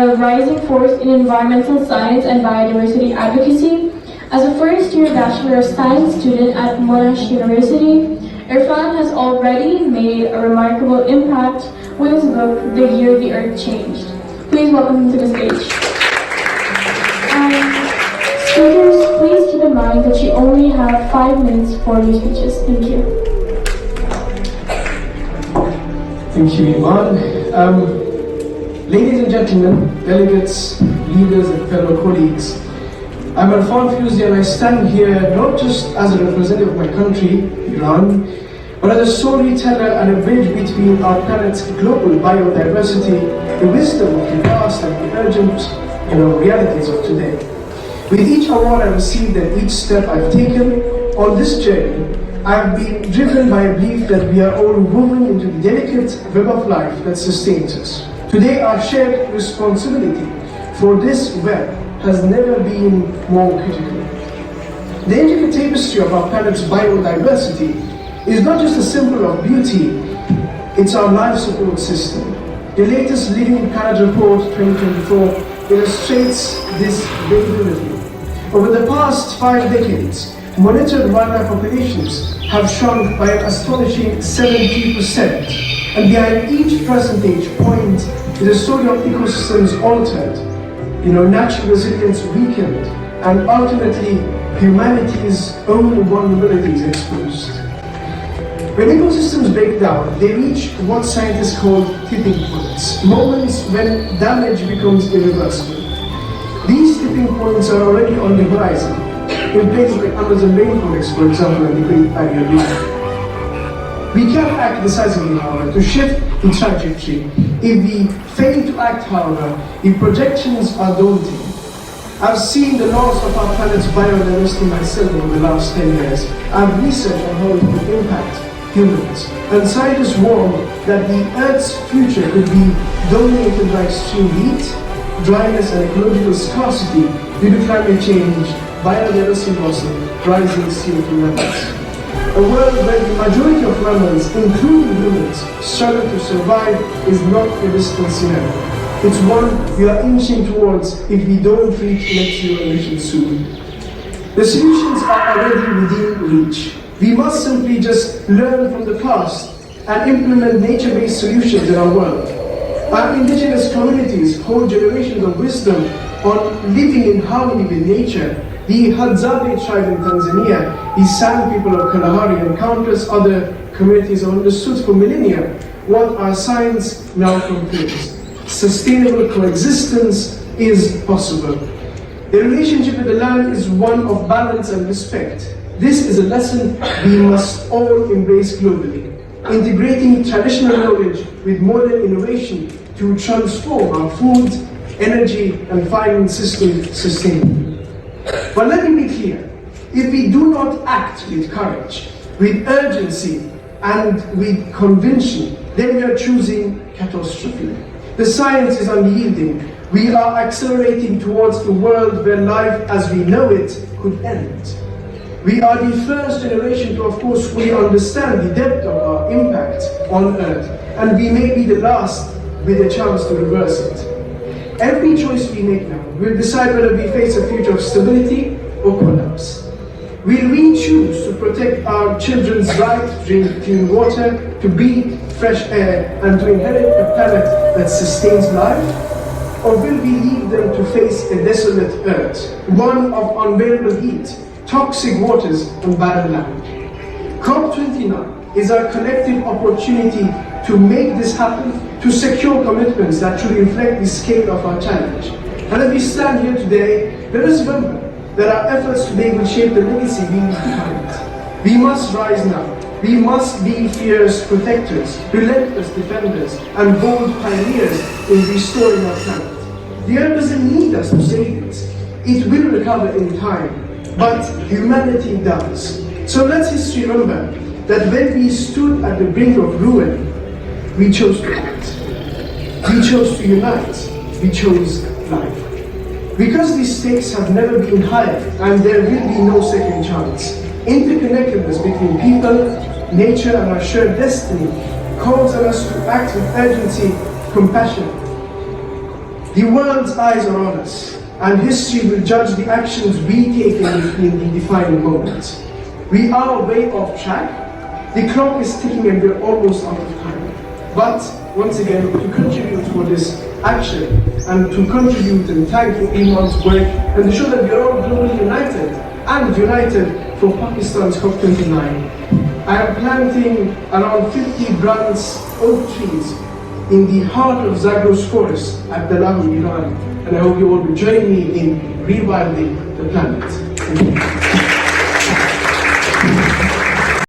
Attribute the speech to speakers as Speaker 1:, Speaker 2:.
Speaker 1: a rising force in environmental science and biodiversity advocacy. As a first-year Bachelor of Science student at Monash University, Irfan has already made a remarkable impact with his book, The Year the Earth Changed. Please welcome him to the stage. Speakers, please keep in mind that you only have 5 minutes for your speeches. Thank you.
Speaker 2: Thank you, Iman. Ladies and gentlemen, delegates, leaders, and fellow colleagues, I'm Irfan Fiyuzi, and I stand here not just as a representative of my country, Iran, but as a storyteller and a bridge between our planet's global biodiversity, the wisdom of the past, and the urgent realities of today. With each award I received and each step I've taken on this journey, I have been driven by a belief that we are all woven into the delicate web of life that sustains us. Today, our shared responsibility for this web has never been more critical. The intricate tapestry of our planet's biodiversity is not just a symbol of beauty, it's our life support system. The latest Living Planet Report 2024 illustrates this vividly. Over the past 5 decades, monitored wildlife populations have shrunk by an astonishing 70%. And behind each percentage point is a story of ecosystems altered, natural resilience weakened, and ultimately humanity's own vulnerabilities exposed. When ecosystems break down, they reach what scientists call tipping points, moments when damage becomes irreversible. These tipping points are already on the horizon, in places like Amazon rainforest, for example, and the Great Barrier Reef. We can act decisively, however, to shift the trajectory. If we fail to act, however, the projections are daunting. I've seen the loss of our planet's biodiversity myself over the last 10 years. I've researched on how it could impact humans. And scientists warn that the Earth's future could be dominated by extreme heat, dryness, and ecological scarcity due to climate change, biodiversity loss, and rising CO2 levels. A world where the majority of mammals, including humans, struggle to survive is not a distant scenario. It's one we are inching towards if we don't reach net zero emissions soon. The solutions are already within reach. We must simply just learn from the past and implement nature-based solutions in our world. Our indigenous communities hold generations of wisdom on living in harmony with nature. The Hadzabe tribe in Tanzania, the San people of Kalahari, and countless other communities have understood for millennia what our science now confirms. Sustainable coexistence is possible. The relationship with the land is one of balance and respect. This is a lesson we must all embrace globally, integrating traditional knowledge with modern innovation to transform our food, energy, and finance system sustainably. But let me be clear, if we do not act with courage, with urgency, and with conviction, then we are choosing catastrophe. The science is unyielding. We are accelerating towards a world where life as we know it could end. We are the first generation to, of course, fully understand the depth of our impact on Earth, and we may be the last with a chance to reverse it. Every choice we make now will decide whether we face a future of stability or collapse. Will we choose to protect our children's right to drink clean water, to breathe fresh air, and to inherit a planet that sustains life? Or will we leave them to face a desolate Earth, one of unbearable heat, toxic waters, and barren land? COP29 is our collective opportunity to make this happen, to secure commitments that truly reflect the scale of our challenge. And as we stand here today, let us remember that our efforts today will shape the legacy we leave behind. We must rise now. We must be fierce protectors, relentless defenders, and bold pioneers in restoring our planet. The Earth doesn't need us to save it. It will recover in time, but humanity does. So let history remember that when we stood at the brink of ruin, we chose to act. We chose to unite. We chose life. Because these stakes have never been higher, and there will be no second chance, interconnectedness between people, nature, and our shared destiny calls on us to act with urgency, compassion, The world's eyes are on us, and history will judge the actions we take in the defining moments. We are way off track. The clock is ticking and we're almost out of time. But once again, to contribute for this action and to contribute and thank for Iman's work and to show that we are all globally united and united for Pakistan's COP29, I am planting around 50 bronze oak trees in the heart of Zagros Forest at Dalahu, Iran. And I hope you all will join me in rewilding the planet.